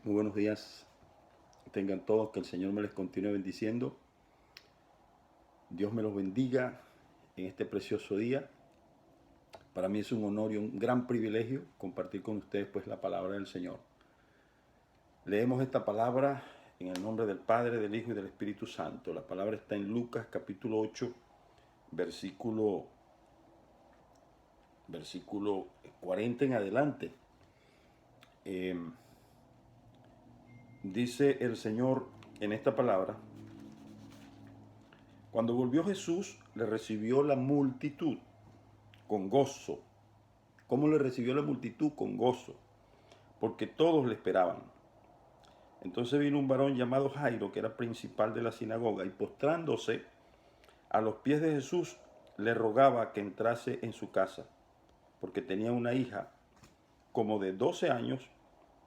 Muy buenos días. Tengan todos, que el Señor me les continúe bendiciendo. Dios me los bendiga en este precioso día. Para mí es un honor y un gran privilegio compartir con ustedes pues la palabra del Señor. Leemos esta palabra en el nombre del Padre, del Hijo y del Espíritu Santo. La palabra está en Lucas capítulo 8, versículo 40 en adelante. Dice el Señor en esta palabra: cuando volvió Jesús, le recibió la multitud con gozo. ¿Cómo le recibió la multitud? Con gozo, porque todos le esperaban. Entonces vino un varón llamado Jairo, que era principal de la sinagoga, y postrándose a los pies de Jesús, le rogaba que entrase en su casa, porque tenía una hija como de 12 años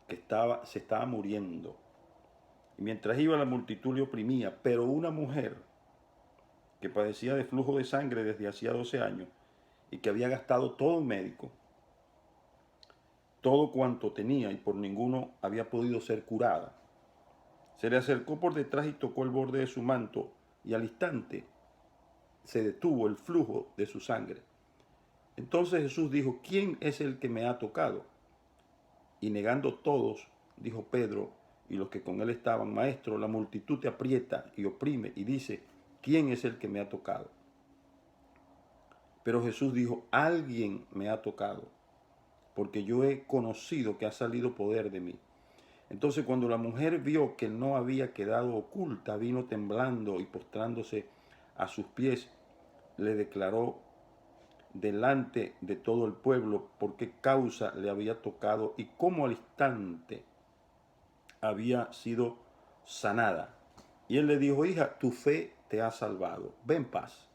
que se estaba muriendo. Y mientras iba, la multitud le oprimía, pero una mujer que padecía de flujo de sangre desde hacía 12 años y que había gastado todo el médico, todo cuanto tenía, y por ninguno había podido ser curada, se le acercó por detrás y tocó el borde de su manto, y al instante se detuvo el flujo de su sangre. Entonces Jesús dijo: ¿quién es el que me ha tocado? Y negando todos, dijo Pedro y los que con él estaban: Maestro, la multitud te aprieta y oprime, y dice: ¿quién es el que me ha tocado? Pero Jesús dijo: alguien me ha tocado, porque yo he conocido que ha salido poder de mí. Entonces, cuando la mujer vio que no había quedado oculta, vino temblando y postrándose a sus pies, le declaró delante de todo el pueblo por qué causa le había tocado y cómo al instante había sido sanada. Y él le dijo: hija, tu fe te ha salvado, ve en paz.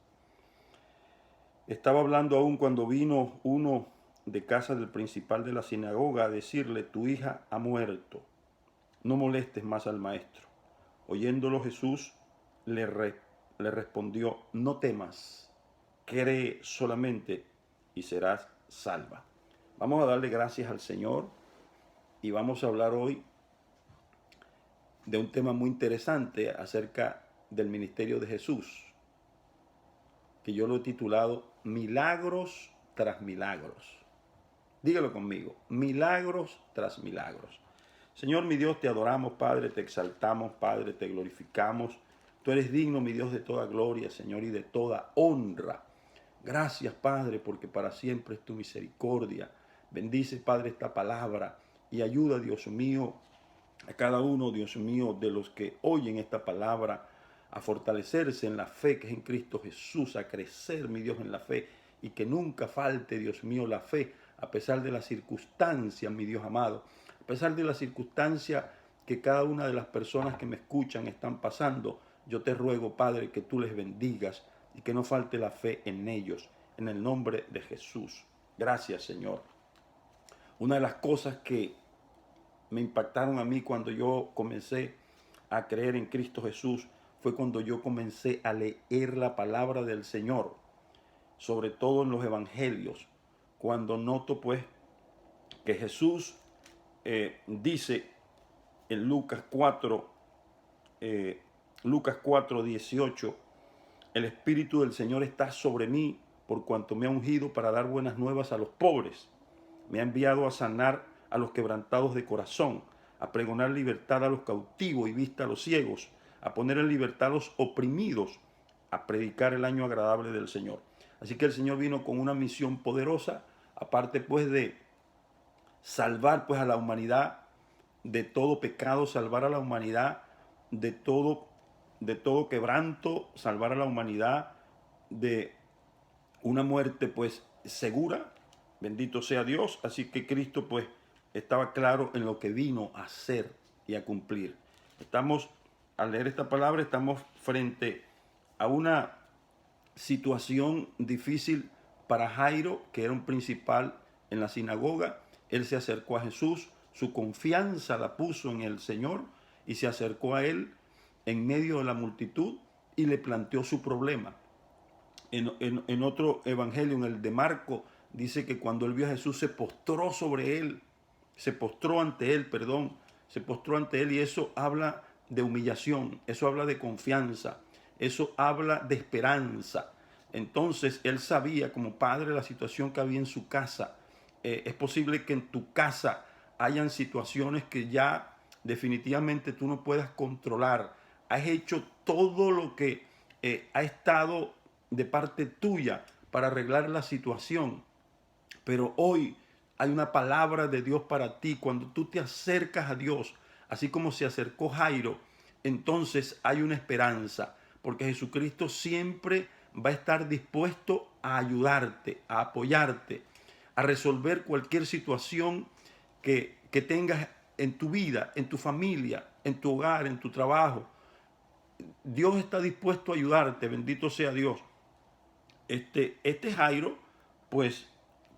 Estaba hablando aún cuando vino uno de casa del principal de la sinagoga a decirle: tu hija ha muerto, no molestes más al maestro. Oyéndolo Jesús le respondió: no temas, cree solamente y serás salva. Vamos a darle gracias al Señor y vamos a hablar hoy de un tema muy interesante acerca del ministerio de Jesús, que yo lo he titulado Milagros tras Milagros. Dígalo conmigo: milagros tras milagros. Señor, mi Dios, te adoramos, Padre, te exaltamos, Padre, te glorificamos. Tú eres digno, mi Dios, de toda gloria, Señor, y de toda honra. Gracias, Padre, porque para siempre es tu misericordia. Bendice, Padre, esta palabra y ayuda, Dios mío, a cada uno, Dios mío, de los que oyen esta palabra a fortalecerse en la fe que es en Cristo Jesús, a crecer, mi Dios, en la fe, y que nunca falte, Dios mío, la fe, a pesar de las circunstancias, mi Dios amado, a pesar de las circunstancias que cada una de las personas que me escuchan están pasando. Yo te ruego, Padre, que tú les bendigas y que no falte la fe en ellos, en el nombre de Jesús. Gracias, Señor. Una de las cosas que me impactaron a mí cuando yo comencé a creer en Cristo Jesús fue cuando yo comencé a leer la palabra del Señor, sobre todo en los evangelios, cuando noto pues que Jesús dice en Lucas 4, 18: el Espíritu del Señor está sobre mí, por cuanto me ha ungido para dar buenas nuevas a los pobres. Me ha enviado a sanar a los quebrantados de corazón, a pregonar libertad a los cautivos y vista a los ciegos, a poner en libertad a los oprimidos, a predicar el año agradable del Señor. Así que el Señor vino con una misión poderosa, aparte pues de salvar pues a la humanidad de todo pecado, salvar a la humanidad de todo quebranto, salvar a la humanidad de una muerte pues segura. Bendito sea Dios. Así que Cristo pues estaba claro en lo que vino a hacer y a cumplir. Al leer esta palabra, estamos frente a una situación difícil para Jairo, que era un principal en la sinagoga. Él se acercó a Jesús, su confianza la puso en el Señor y se acercó a él en medio de la multitud y le planteó su problema. En otro evangelio, en el de Marco, dice que cuando él vio a Jesús se postró ante él, se postró ante él y eso habla de humillación, eso habla de confianza, eso habla de esperanza. Entonces él sabía como padre la situación que había en su casa. Es posible que en tu casa hayan situaciones que ya definitivamente tú no puedas controlar. Has hecho todo lo que ha estado de parte tuya para arreglar la situación. Pero hoy hay una palabra de Dios para ti. Cuando tú te acercas a Dios, así como se acercó Jairo, entonces hay una esperanza. Porque Jesucristo siempre va a estar dispuesto a ayudarte, a apoyarte, a resolver cualquier situación que tengas en tu vida, en tu familia, en tu hogar, en tu trabajo. Dios está dispuesto a ayudarte, bendito sea Dios. Este Jairo, pues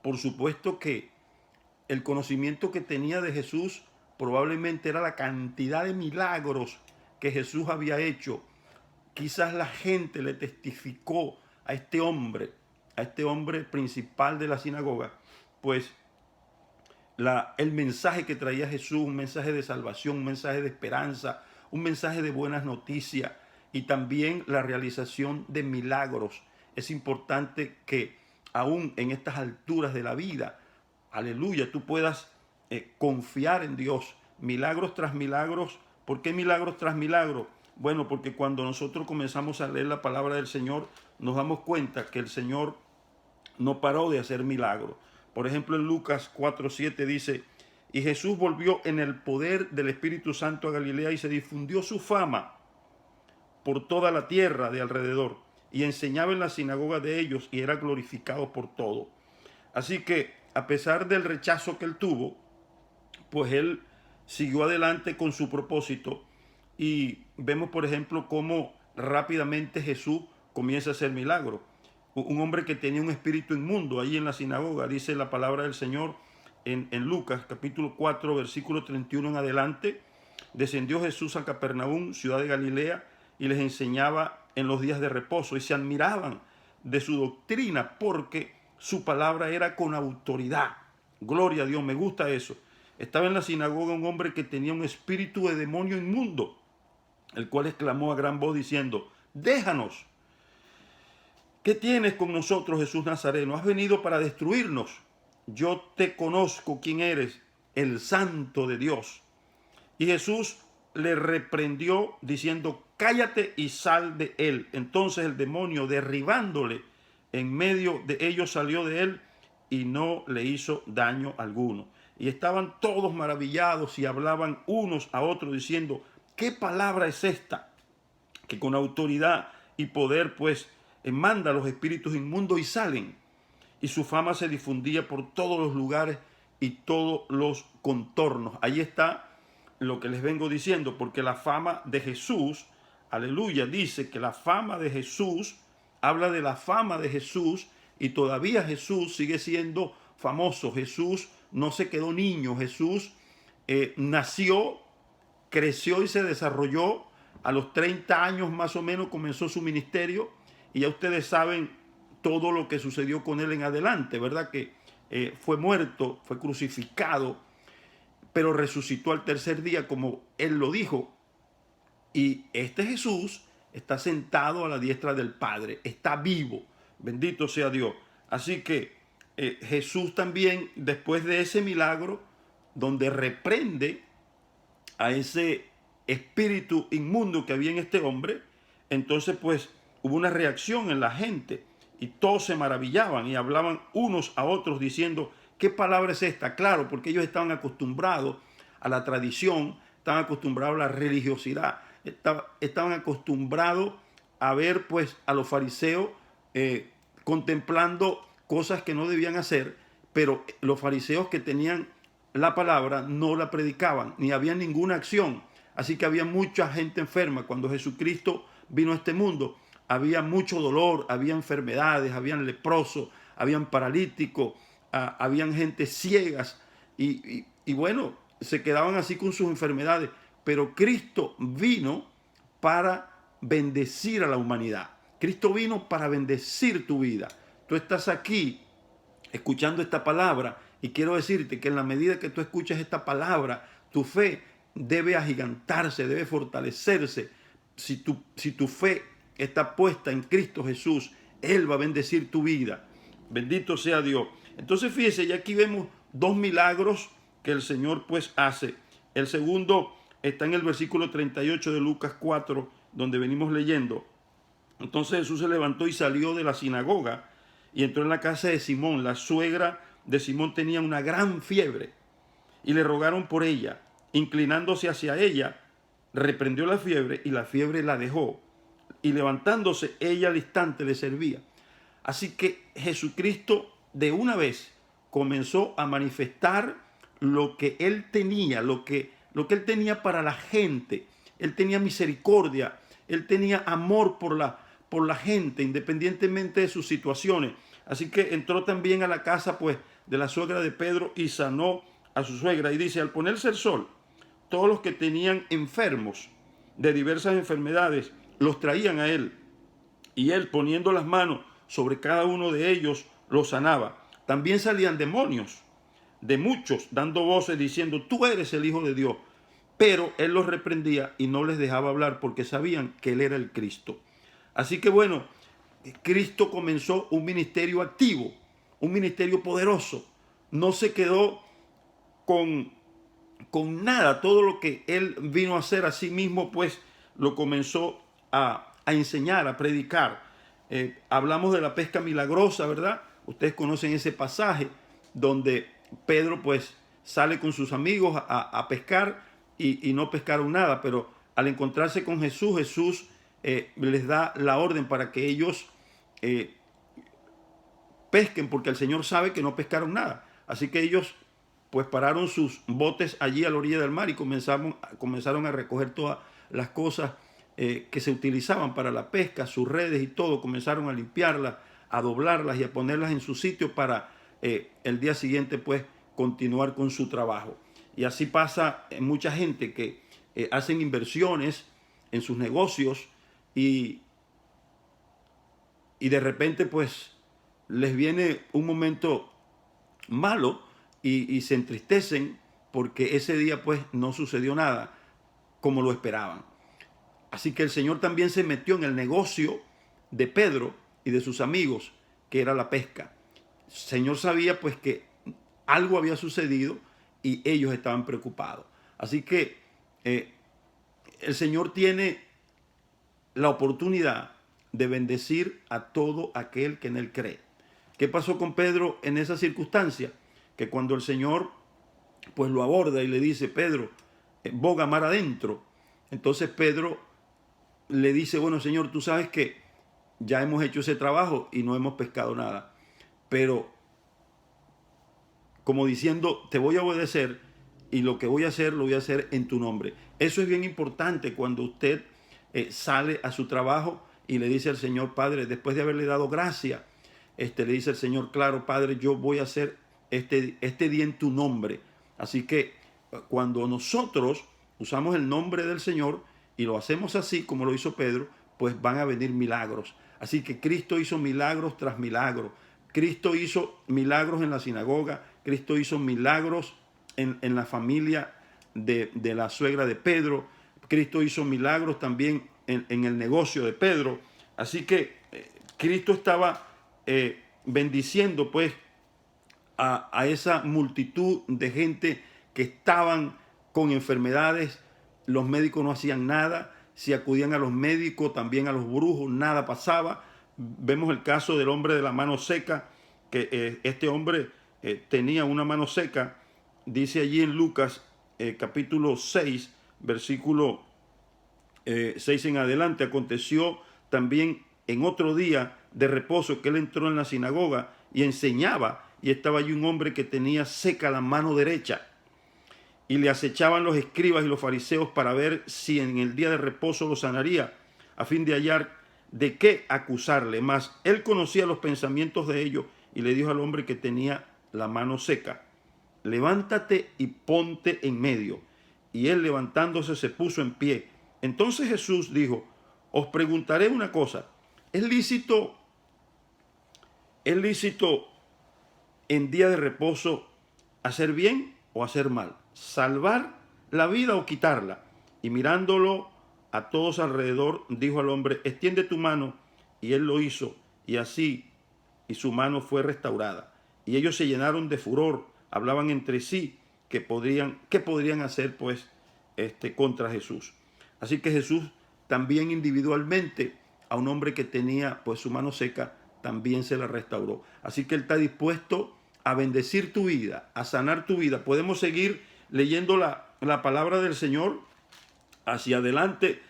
por supuesto que el conocimiento que tenía de Jesús probablemente era la cantidad de milagros que Jesús había hecho. Quizás la gente le testificó a este hombre principal de la sinagoga, pues el mensaje que traía Jesús, un mensaje de salvación, un mensaje de esperanza, un mensaje de buenas noticias y también la realización de milagros. Es importante que aún en estas alturas de la vida, aleluya, tú puedas confiar en Dios, milagros tras milagros. ¿Por qué milagros tras milagros? Bueno, porque cuando nosotros comenzamos a leer la palabra del Señor, nos damos cuenta que el Señor no paró de hacer milagros. Por ejemplo, en Lucas 4:7 dice, y Jesús volvió en el poder del Espíritu Santo a Galilea y se difundió su fama por toda la tierra de alrededor y enseñaba en la sinagoga de ellos y era glorificado por todo. Así que a pesar del rechazo que él tuvo, pues él siguió adelante con su propósito y vemos, por ejemplo, cómo rápidamente Jesús comienza a hacer milagros. Un hombre que tenía un espíritu inmundo ahí en la sinagoga, dice la palabra del Señor en Lucas capítulo 4, versículo 31 en adelante, descendió Jesús a Capernaum, ciudad de Galilea, y les enseñaba en los días de reposo y se admiraban de su doctrina porque su palabra era con autoridad. Gloria a Dios, me gusta eso. Estaba en la sinagoga un hombre que tenía un espíritu de demonio inmundo, el cual exclamó a gran voz diciendo, déjanos. ¿Qué tienes con nosotros, Jesús Nazareno? ¿Has venido para destruirnos? Yo te conozco quién eres, el Santo de Dios. Y Jesús le reprendió diciendo, cállate y sal de él. Entonces el demonio, derribándole en medio de ellos, salió de él y no le hizo daño alguno. Y estaban todos maravillados y hablaban unos a otros diciendo, ¿qué palabra es esta? Que con autoridad y poder pues manda a los espíritus inmundos y salen. Y su fama se difundía por todos los lugares y todos los contornos. Ahí está lo que les vengo diciendo, porque la fama de Jesús, aleluya, dice que la fama de Jesús, habla de la fama de Jesús y todavía Jesús sigue siendo famoso. Jesús no se quedó niño, Jesús nació, creció y se desarrolló. A los 30 años más o menos comenzó su ministerio y ya ustedes saben todo lo que sucedió con él en adelante, ¿verdad? Que fue muerto, fue crucificado, pero resucitó al tercer día como él lo dijo. Y este Jesús está sentado a la diestra del Padre, está vivo, bendito sea Dios. Así que Jesús también, después de ese milagro, donde reprende a ese espíritu inmundo que había en este hombre, entonces pues hubo una reacción en la gente y todos se maravillaban y hablaban unos a otros diciendo, ¿qué palabra es esta? Claro, porque ellos estaban acostumbrados a la tradición, estaban acostumbrados a la religiosidad, estaban acostumbrados a ver pues a los fariseos contemplando cosas que no debían hacer, pero los fariseos que tenían la palabra no la predicaban, ni había ninguna acción. Así que había mucha gente enferma. Cuando Jesucristo vino a este mundo, había mucho dolor, había enfermedades, habían leprosos, habían paralíticos, habían gente ciegas y bueno, se quedaban así con sus enfermedades. Pero Cristo vino para bendecir a la humanidad. Cristo vino para bendecir tu vida. Tú estás aquí escuchando esta palabra y quiero decirte que en la medida que tú escuchas esta palabra, tu fe debe agigantarse, debe fortalecerse. Si tu fe está puesta en Cristo Jesús, Él va a bendecir tu vida. Bendito sea Dios. Entonces fíjese, y aquí vemos dos milagros que el Señor pues hace. El segundo está en el versículo 38 de Lucas 4, donde venimos leyendo. Entonces Jesús se levantó y salió de la sinagoga y entró en la casa de Simón. La suegra de Simón tenía una gran fiebre y le rogaron por ella. Inclinándose hacia ella, reprendió la fiebre y la fiebre la dejó. Y levantándose, ella al instante le servía. Así que Jesucristo de una vez comenzó a manifestar lo que Él tenía, lo que Él tenía para la gente. Él tenía misericordia, Él tenía amor por la gente, independientemente de sus situaciones. Así que entró también a la casa pues de la suegra de Pedro y sanó a su suegra. Y dice, al ponerse el sol, todos los que tenían enfermos de diversas enfermedades los traían a Él. Y Él, poniendo las manos sobre cada uno de ellos, los sanaba. También salían demonios de muchos, dando voces diciendo, tú eres el Hijo de Dios. Pero Él los reprendía y no les dejaba hablar porque sabían que Él era el Cristo. Así que bueno, Cristo comenzó un ministerio activo, un ministerio poderoso. No se quedó con nada. Todo lo que Él vino a hacer a sí mismo, pues lo comenzó a enseñar, a predicar. Hablamos de la pesca milagrosa, ¿verdad? Ustedes conocen ese pasaje donde Pedro pues sale con sus amigos a pescar y no pescaron nada, pero al encontrarse con Jesús, Jesús les da la orden para que ellos pesquen, porque el Señor sabe que no pescaron nada. Así que ellos pues pararon sus botes allí a la orilla del mar y comenzaron a recoger todas las cosas que se utilizaban para la pesca, sus redes y todo. Comenzaron a limpiarlas, a doblarlas y a ponerlas en su sitio para el día siguiente pues continuar con su trabajo. Y así pasa mucha gente que hacen inversiones en sus negocios y de repente pues les viene un momento malo y se entristecen porque ese día pues no sucedió nada como lo esperaban. Así que el Señor también se metió en el negocio de Pedro y de sus amigos, que era la pesca. El Señor sabía pues que algo había sucedido y ellos estaban preocupados. Así que el Señor tiene la oportunidad de bendecir a todo aquel que en Él cree. ¿Qué pasó con Pedro en esa circunstancia? Que cuando el Señor pues lo aborda y le dice, Pedro, boga mar adentro. Entonces Pedro le dice, bueno, Señor, tú sabes que ya hemos hecho ese trabajo y no hemos pescado nada. Pero como diciendo, te voy a obedecer y lo que voy a hacer, lo voy a hacer en tu nombre. Eso es bien importante cuando usted sale a su trabajo y le dice al Señor, Padre, después de haberle dado gracia, le dice al Señor, claro, Padre, yo voy a hacer este día en tu nombre. Así que cuando nosotros usamos el nombre del Señor y lo hacemos así como lo hizo Pedro, pues van a venir milagros. Así que Cristo hizo milagros tras milagros. Cristo hizo milagros en la sinagoga. Cristo hizo milagros en la familia de la suegra de Pedro. Cristo hizo milagros también en el negocio de Pedro. Así que Cristo estaba bendiciendo pues a esa multitud de gente que estaban con enfermedades. Los médicos no hacían nada. Si acudían a los médicos, también a los brujos, nada pasaba. Vemos el caso del hombre de la mano seca, que este hombre tenía una mano seca. Dice allí en Lucas capítulo 6, versículo 6 en adelante, aconteció también en otro día de reposo que él entró en la sinagoga y enseñaba, y estaba allí un hombre que tenía seca la mano derecha. Y le acechaban los escribas y los fariseos para ver si en el día de reposo lo sanaría, a fin de hallar de qué acusarle. Mas él conocía los pensamientos de ellos y le dijo al hombre que tenía la mano seca, levántate y ponte en medio. Y él levantándose se puso en pie. Entonces Jesús dijo, os preguntaré una cosa, ¿es lícito en día de reposo hacer bien o hacer mal? ¿Salvar la vida o quitarla. Y mirándolo a todos alrededor, dijo al hombre, extiende tu mano. Y él lo hizo, y así, y su mano fue restaurada. Y ellos se llenaron de furor, hablaban entre sí qué podrían hacer pues contra Jesús. Así que Jesús también individualmente a un hombre que tenía pues su mano seca, también se la restauró. Así que Él está dispuesto a bendecir tu vida, a sanar tu vida. Podemos seguir leyendo la palabra del Señor hacia adelante.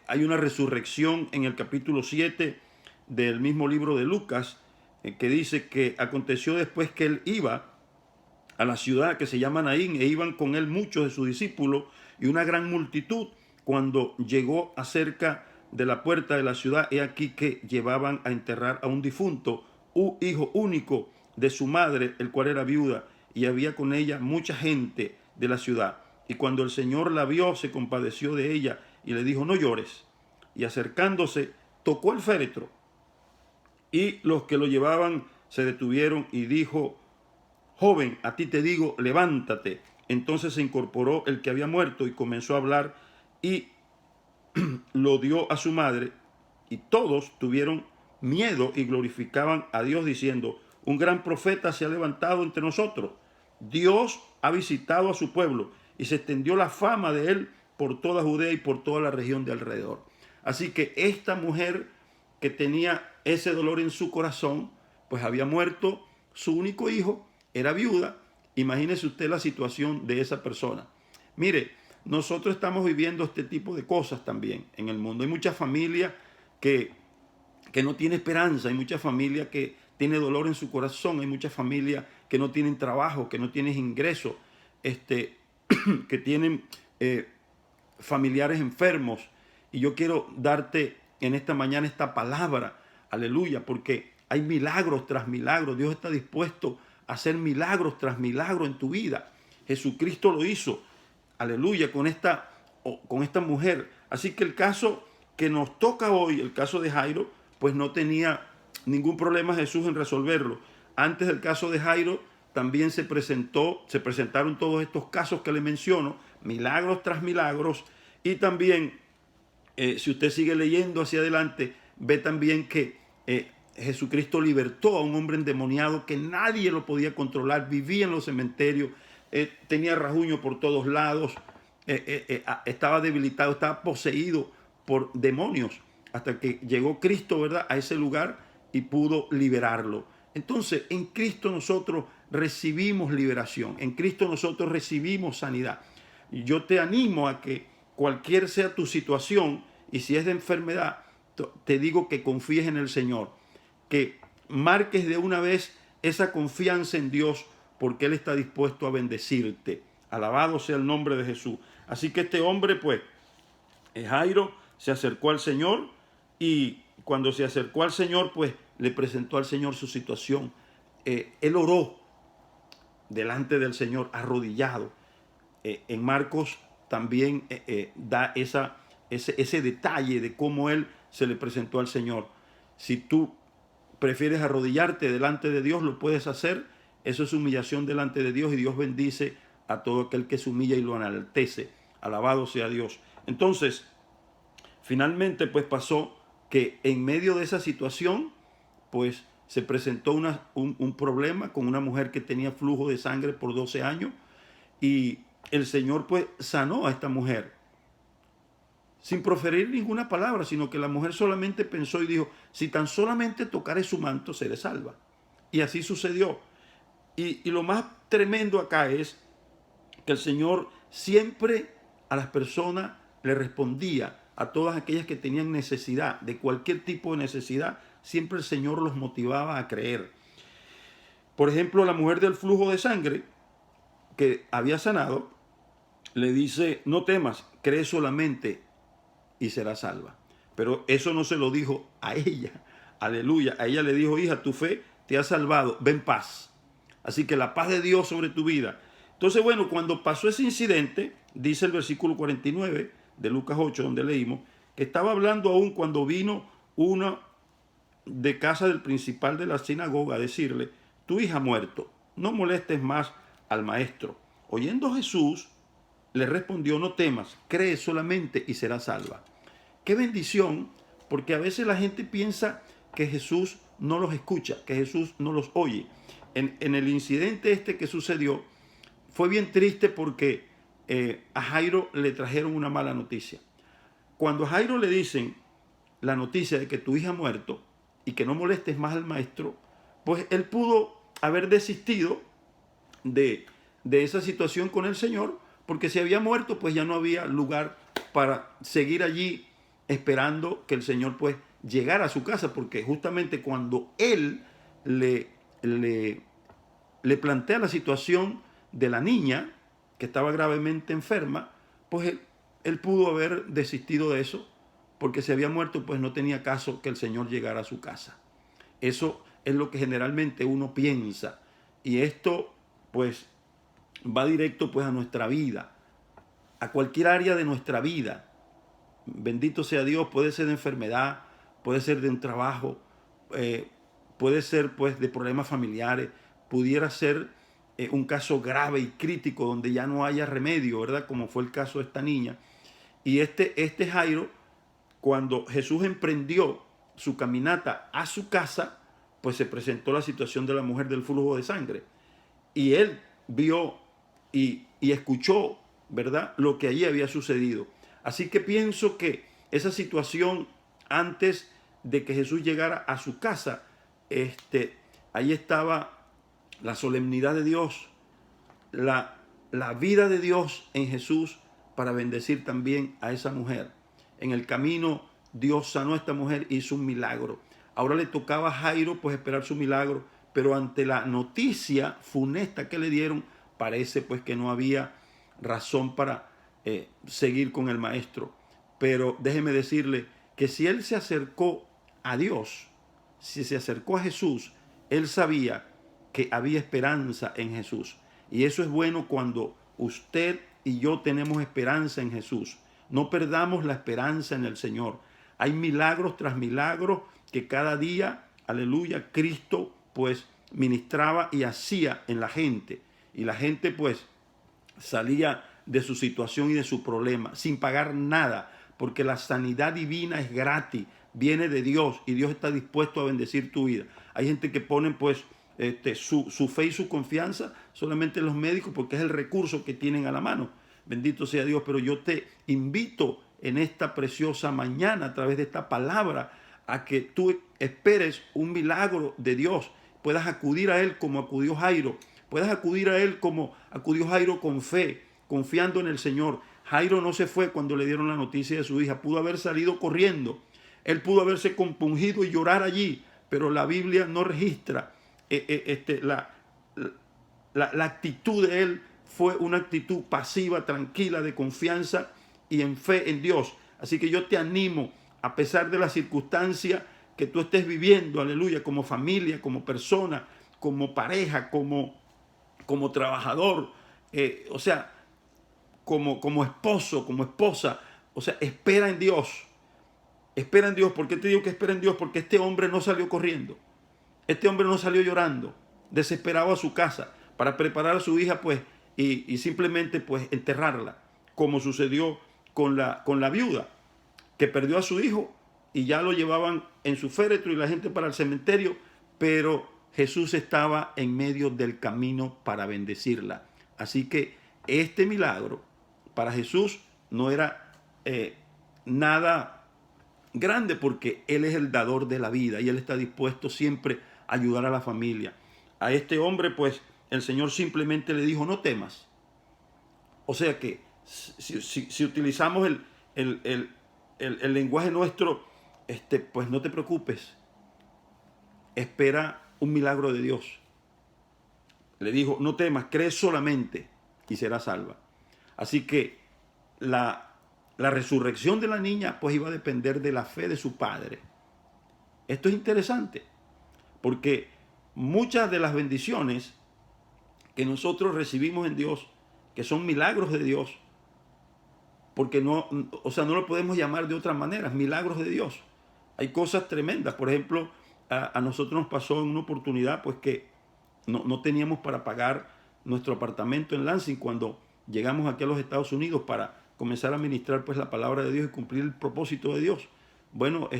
Hay una resurrección en el capítulo 7 del mismo libro de Lucas, que dice que aconteció después que Él iba a la ciudad que se llama Naín, e iban con Él muchos de sus discípulos y una gran multitud. Cuando llegó acerca de la puerta de la ciudad, he aquí que llevaban a enterrar a un difunto, un hijo único de su madre, el cual era viuda, y había con ella mucha gente de la ciudad. Y cuando el Señor la vio, se compadeció de ella y le dijo, no llores. Y acercándose, tocó el féretro. Y los que lo llevaban se detuvieron y dijo, joven, a ti te digo, levántate. Entonces se incorporó el que había muerto y comenzó a hablar y lo dio a su madre, y todos tuvieron miedo y glorificaban a Dios diciendo, un gran profeta se ha levantado entre nosotros. Dios ha visitado a su pueblo y se extendió la fama de él por toda Judea y por toda la región de alrededor. Así que esta mujer que tenía ese dolor en su corazón, pues había muerto su único hijo, era viuda. Imagínese usted la situación de esa persona. Mire, nosotros estamos viviendo este tipo de cosas también en el mundo. Hay mucha familia que no tiene esperanza, hay mucha familia que tiene dolor en su corazón, hay mucha familia que no tienen trabajo, que no tienen ingresos, que tienen familiares enfermos. Y yo quiero darte en esta mañana esta palabra, aleluya, porque hay milagros tras milagros. Dios está dispuesto a hacer milagros tras milagros en tu vida. Jesucristo lo hizo, aleluya, con esta mujer. Así que el caso que nos toca hoy, el caso de Jairo, pues no tenía ningún problema Jesús en resolverlo. Antes del caso de Jairo también se presentaron todos estos casos que le menciono, milagros tras milagros. Y también, si usted sigue leyendo hacia adelante, ve también que Jesucristo libertó a un hombre endemoniado que nadie lo podía controlar, vivía en los cementerios, tenía rajuño por todos lados, estaba debilitado, estaba poseído por demonios, hasta que llegó Cristo, ¿verdad?, a ese lugar y pudo liberarlo. Entonces, en Cristo nosotros recibimos liberación, en Cristo nosotros recibimos sanidad. Y yo te animo a que cualquier sea tu situación, y si es de enfermedad, te digo que confíes en el Señor, que marques de una vez esa confianza en Dios, porque Él está dispuesto a bendecirte. Alabado sea el nombre de Jesús. Así que este hombre, pues, Jairo, se acercó al Señor, y cuando se acercó al Señor, pues, le presentó al Señor su situación. Él oró delante del Señor, arrodillado. En Marcos también da ese detalle de cómo Él se le presentó al Señor. Si tú prefieres arrodillarte delante de Dios, lo puedes hacer. Eso es humillación delante de Dios, y Dios bendice a todo aquel que se humilla y lo enaltece. Alabado sea Dios. Entonces, finalmente pues pasó que en medio de esa situación, pues se presentó un problema con una mujer que tenía flujo de sangre por 12 años, y el Señor pues sanó a esta mujer sin proferir ninguna palabra, sino que la mujer solamente pensó y dijo, si tan solamente tocare su manto, seré salva. Y así sucedió. Y lo más tremendo acá es que el Señor siempre a las personas le respondía, a todas aquellas que tenían necesidad, de cualquier tipo de necesidad, siempre el Señor los motivaba a creer. Por ejemplo, la mujer del flujo de sangre que había sanado, le dice, no temas, cree solamente y será salva. Pero eso no se lo dijo a ella, aleluya. A ella le dijo, hija, tu fe te ha salvado, ven paz. Así que la paz de Dios sobre tu vida. Entonces, bueno, cuando pasó ese incidente, dice el versículo 49 de Lucas 8, donde leímos, que estaba hablando aún cuando vino una de casa del principal de la sinagoga a decirle, tu hija ha muerto, no molestes más al maestro. Oyendo Jesús, le respondió: no temas, cree solamente y serás salva. Qué bendición, porque a veces la gente piensa que Jesús no los escucha, que Jesús no los oye. En el incidente este que sucedió, fue bien triste porque a Jairo le trajeron una mala noticia. Cuando a Jairo le dicen la noticia de que tu hija ha muerto y que no molestes más al maestro, pues él pudo haber desistido de esa situación con el Señor, porque si había muerto, pues ya no había lugar para seguir allí esperando que el Señor pues llegara a su casa, porque justamente cuando él le plantea la situación de la niña que estaba gravemente enferma, pues él pudo haber desistido de eso, porque si había muerto, pues no tenía caso que el Señor llegara a su casa. Eso es lo que generalmente uno piensa, y esto pues va directo pues a nuestra vida, a cualquier área de nuestra vida. Bendito sea Dios, puede ser de enfermedad, puede ser de un trabajo, puede ser pues de problemas familiares, pudiera ser un caso grave y crítico donde ya no haya remedio, ¿verdad? Como fue el caso de esta niña. Y este Jairo, cuando Jesús emprendió su caminata a su casa, pues se presentó la situación de la mujer del flujo de sangre. Y él vio y escuchó, ¿verdad?, lo que allí había sucedido. Así que pienso que esa situación, antes de que Jesús llegara a su casa, ahí estaba la solemnidad de Dios, la vida de Dios en Jesús para bendecir también a esa mujer. En el camino Dios sanó a esta mujer, hizo un milagro. Ahora le tocaba a Jairo pues esperar su milagro, pero ante la noticia funesta que le dieron, parece pues que no había razón para seguir con el maestro. Pero déjeme decirle que si él se acercó a Dios, si se acercó a Jesús, él sabía que había esperanza en Jesús. Y eso es bueno cuando usted y yo tenemos esperanza en Jesús. No perdamos la esperanza en el Señor. Hay milagros tras milagros que cada día, aleluya, Cristo pues ministraba y hacía en la gente. Y la gente pues salía de su situación y de su problema sin pagar nada, porque la sanidad divina es gratis, viene de Dios y Dios está dispuesto a bendecir tu vida. Hay gente que pone pues su fe y su confianza solamente en los médicos porque es el recurso que tienen a la mano. Bendito sea Dios, pero yo te invito en esta preciosa mañana a través de esta palabra a que tú esperes un milagro de Dios, puedas acudir a Él como acudió Jairo, puedas acudir a Él como acudió Jairo con fe, confiando en el Señor. Jairo no se fue cuando le dieron la noticia de su hija, pudo haber salido corriendo, él pudo haberse compungido y llorar allí, pero la Biblia no registra la actitud de él. Fue una actitud pasiva, tranquila, de confianza y en fe en Dios. Así que yo te animo, a pesar de la circunstancia que tú estés viviendo, aleluya, como familia, como persona, como pareja, como trabajador, o sea, como esposo, como esposa, o sea, espera en Dios. Espera en Dios. ¿Por qué te digo que espera en Dios? Porque este hombre no salió corriendo. Este hombre no salió llorando, desesperado a su casa para preparar a su hija, pues, y simplemente, pues, enterrarla, como sucedió con la viuda, que perdió a su hijo y ya lo llevaban en su féretro y la gente para el cementerio, pero Jesús estaba en medio del camino para bendecirla. Así que este milagro para Jesús no era nada grande, porque Él es el dador de la vida y Él está dispuesto siempre a ayudar a la familia. A este hombre, pues, el Señor simplemente le dijo: no temas. O sea que si utilizamos el lenguaje nuestro, pues no te preocupes, espera un milagro de Dios. Le dijo: no temas, cree solamente y serás salva. Así que la resurrección de la niña pues iba a depender de la fe de su padre. Esto es interesante, porque muchas de las bendiciones que nosotros recibimos en Dios, que son milagros de Dios, porque no lo podemos llamar de otra manera, milagros de Dios. Hay cosas tremendas. Por ejemplo, a nosotros nos pasó en una oportunidad pues que no teníamos para pagar nuestro apartamento en Lansing cuando llegamos aquí a los Estados Unidos para comenzar a ministrar pues la palabra de Dios y cumplir el propósito de Dios. Bueno,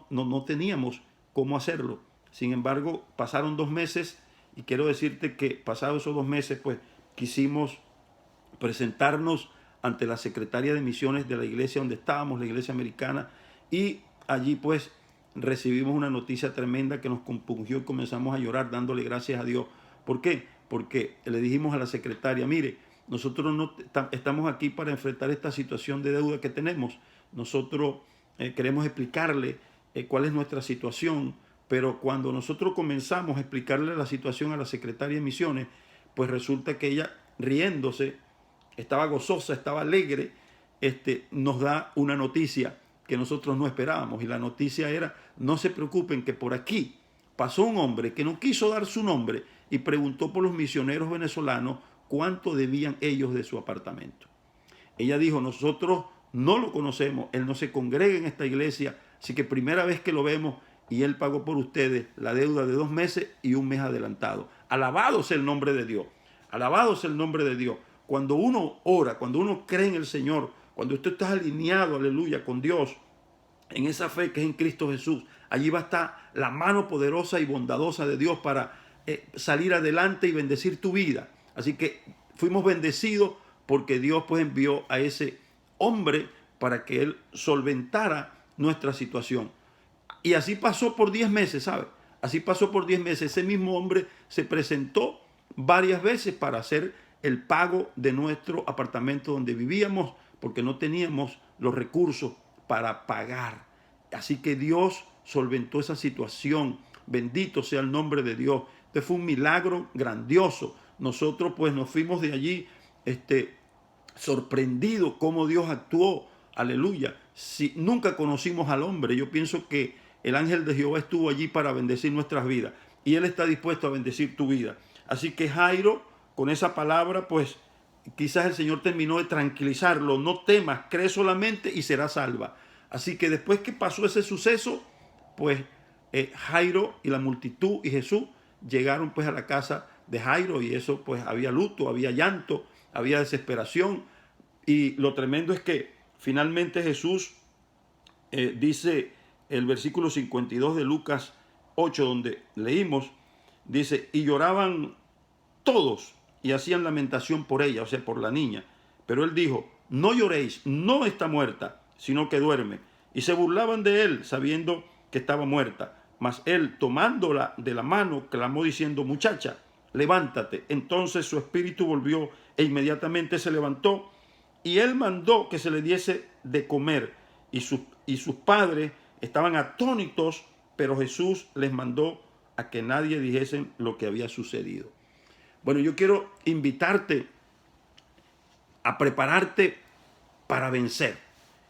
no teníamos cómo hacerlo. Sin embargo, pasaron 2 meses y quiero decirte que pasados esos 2 meses, pues quisimos presentarnos ante la secretaria de misiones de la iglesia donde estábamos, la iglesia americana, y allí pues recibimos una noticia tremenda que nos compungió y comenzamos a llorar dándole gracias a Dios. ¿Por qué? Porque le dijimos a la secretaria, mire, nosotros no estamos aquí para enfrentar esta situación de deuda que tenemos. Nosotros queremos explicarle cuál es nuestra situación, pero cuando nosotros comenzamos a explicarle la situación a la secretaria de misiones, pues resulta que ella, riéndose, estaba gozosa, estaba alegre, nos da una noticia que nosotros no esperábamos. Y la noticia era, no se preocupen que por aquí pasó un hombre que no quiso dar su nombre y preguntó por los misioneros venezolanos cuánto debían ellos de su apartamento. Ella dijo, nosotros no lo conocemos, él no se congrega en esta iglesia, así que primera vez que lo vemos y él pagó por ustedes la deuda de 2 meses y 1 mes adelantado. Alabado sea el nombre de Dios, alabado sea el nombre de Dios. Cuando uno ora, cuando uno cree en el Señor, cuando usted está alineado, aleluya, con Dios, en esa fe que es en Cristo Jesús, allí va a estar la mano poderosa y bondadosa de Dios para salir adelante y bendecir tu vida. Así que fuimos bendecidos porque Dios pues envió a ese hombre para que él solventara nuestra situación. Y así pasó por 10 meses, ¿sabe? Así pasó por 10 meses. Ese mismo hombre se presentó varias veces para hacer el pago de nuestro apartamento donde vivíamos, porque no teníamos los recursos para pagar. Así que Dios solventó esa situación. Bendito sea el nombre de Dios. Este fue un milagro grandioso. Nosotros pues nos fuimos de allí sorprendidos cómo Dios actuó. Aleluya. Si nunca conocimos al hombre, yo pienso que el ángel de Jehová estuvo allí para bendecir nuestras vidas. Y él está dispuesto a bendecir tu vida. Así que Jairo, con esa palabra, pues quizás el Señor terminó de tranquilizarlo. No temas, cree solamente y serás salva. Así que después que pasó ese suceso, pues Jairo y la multitud y Jesús llegaron pues a la casa de Jairo, y eso pues había luto, había llanto, había desesperación. Y lo tremendo es que finalmente Jesús dice el versículo 52 de Lucas 8, donde leímos, dice, y lloraban todos y hacían lamentación por ella, o sea, por la niña. Pero él dijo, no lloréis, no está muerta, sino que duerme. Y se burlaban de él, sabiendo que estaba muerta. Mas él, tomándola de la mano, clamó diciendo, muchacha, levántate. Entonces su espíritu volvió e inmediatamente se levantó. Y él mandó que se le diese de comer. Y sus padres estaban atónitos, pero Jesús les mandó a que nadie dijesen lo que había sucedido. Bueno, yo quiero invitarte a prepararte para vencer.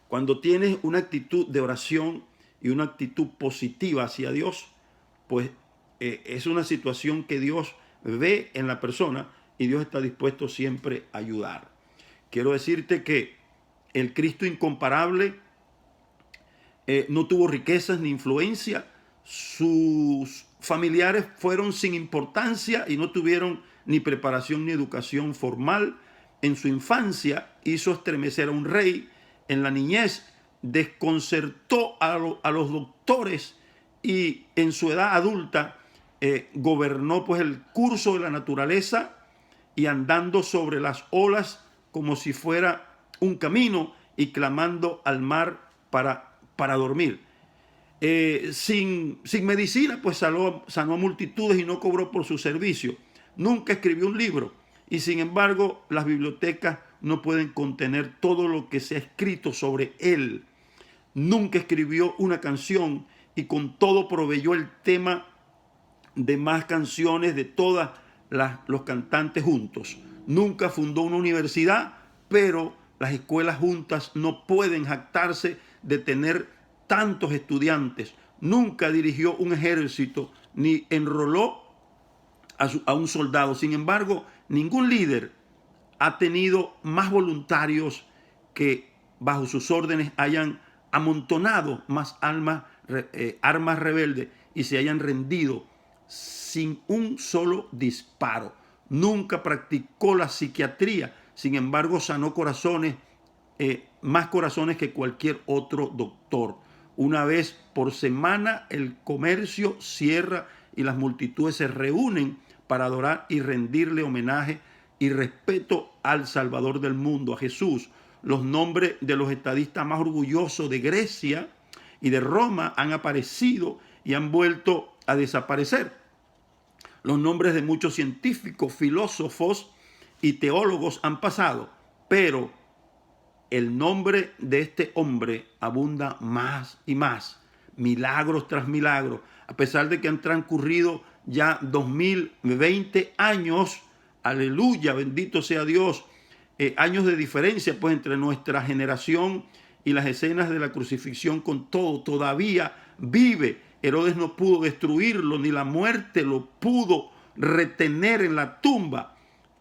Cuando tienes una actitud de oración y una actitud positiva hacia Dios, pues es una situación que Dios ve en la persona y Dios está dispuesto siempre a ayudar. Quiero decirte que el Cristo incomparable no tuvo riquezas ni influencia. Sus familiares fueron sin importancia y no tuvieron ni preparación ni educación formal. En su infancia hizo estremecer a un rey. En la niñez desconcertó a los doctores, y en su edad adulta gobernó pues el curso de la naturaleza, y andando sobre las olas como si fuera un camino, y clamando al mar para dormir. Sin medicina, pues sanó a multitudes y no cobró por su servicio. Nunca escribió un libro, y sin embargo las bibliotecas no pueden contener todo lo que se ha escrito sobre él. Nunca escribió una canción, y con todo proveyó el tema de más canciones de todos los cantantes juntos. Nunca fundó una universidad, pero las escuelas juntas no pueden jactarse de tener tantos estudiantes. Nunca dirigió un ejército ni enroló a un soldado. Sin embargo, ningún líder ha tenido más voluntarios que bajo sus órdenes hayan amontonado más armas rebeldes y se hayan rendido sin un solo disparo. Nunca practicó la psiquiatría. Sin embargo, sanó corazones, más corazones que cualquier otro doctor. Una vez por semana el comercio cierra y las multitudes se reúnen para adorar y rendirle homenaje y respeto al Salvador del mundo, a Jesús. Los nombres de los estadistas más orgullosos de Grecia y de Roma han aparecido y han vuelto a desaparecer. Los nombres de muchos científicos, filósofos y teólogos han pasado, pero el nombre de este hombre abunda más y más, milagros tras milagros, a pesar de que han transcurrido ya 2020 años, aleluya, bendito sea Dios, años de diferencia pues entre nuestra generación y las escenas de la crucifixión. Con todo, todavía vive. Herodes no pudo destruirlo, ni la muerte lo pudo retener en la tumba.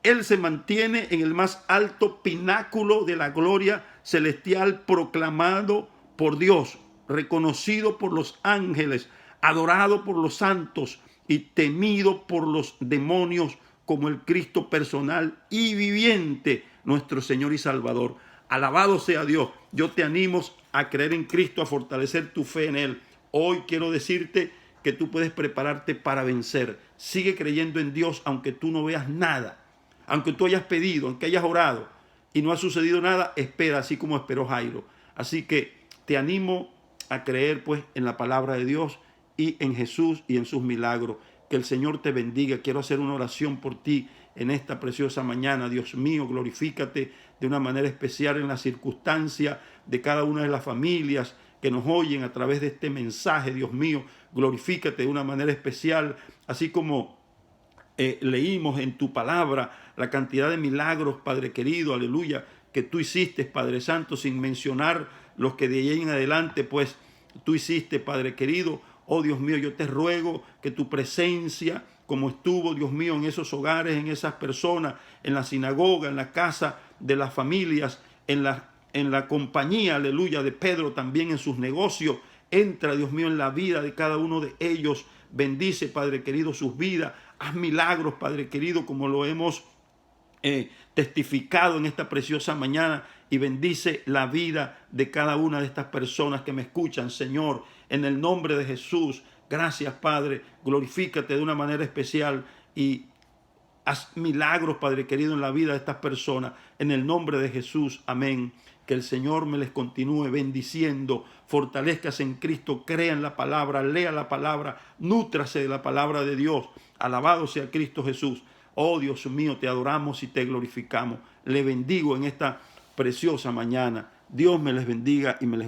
Él se mantiene en el más alto pináculo de la gloria celestial, proclamado por Dios, reconocido por los ángeles, adorado por los santos y temido por los demonios como el Cristo personal y viviente, nuestro Señor y Salvador. Alabado sea Dios. Yo te animo a creer en Cristo, a fortalecer tu fe en Él. Hoy quiero decirte que tú puedes prepararte para vencer. Sigue creyendo en Dios aunque tú no veas nada. Aunque tú hayas pedido, aunque hayas orado y no ha sucedido nada, espera, así como esperó Jairo. Así que te animo a creer pues en la palabra de Dios y en Jesús y en sus milagros. Que el Señor te bendiga. Quiero hacer una oración por ti en esta preciosa mañana. Dios mío, glorifícate de una manera especial en la circunstancia de cada una de las familias que nos oyen a través de este mensaje. Dios mío, glorifícate de una manera especial, así como leímos en tu palabra la cantidad de milagros, Padre querido, aleluya, que tú hiciste, Padre Santo, sin mencionar los que de ahí en adelante, pues, tú hiciste, Padre querido. Oh Dios mío, yo te ruego que tu presencia, como estuvo, Dios mío, en esos hogares, en esas personas, en la sinagoga, en la casa de las familias, en la compañía, aleluya, de Pedro, también en sus negocios, entra, Dios mío, en la vida de cada uno de ellos. Bendice, Padre querido, sus vidas. Haz milagros, Padre querido, como lo hemos testificado en esta preciosa mañana, y bendice la vida de cada una de estas personas que me escuchan, Señor, en el nombre de Jesús. Gracias, Padre, glorifícate de una manera especial y haz milagros, Padre querido, en la vida de estas personas, en el nombre de Jesús, amén. Que el Señor me les continúe bendiciendo. Fortalezcas en Cristo, crea en la palabra, lea la palabra, nútrase de la palabra de Dios. Alabado sea Cristo Jesús. Oh Dios mío, te adoramos y te glorificamos. Le bendigo en esta preciosa mañana. Dios me les bendiga y me les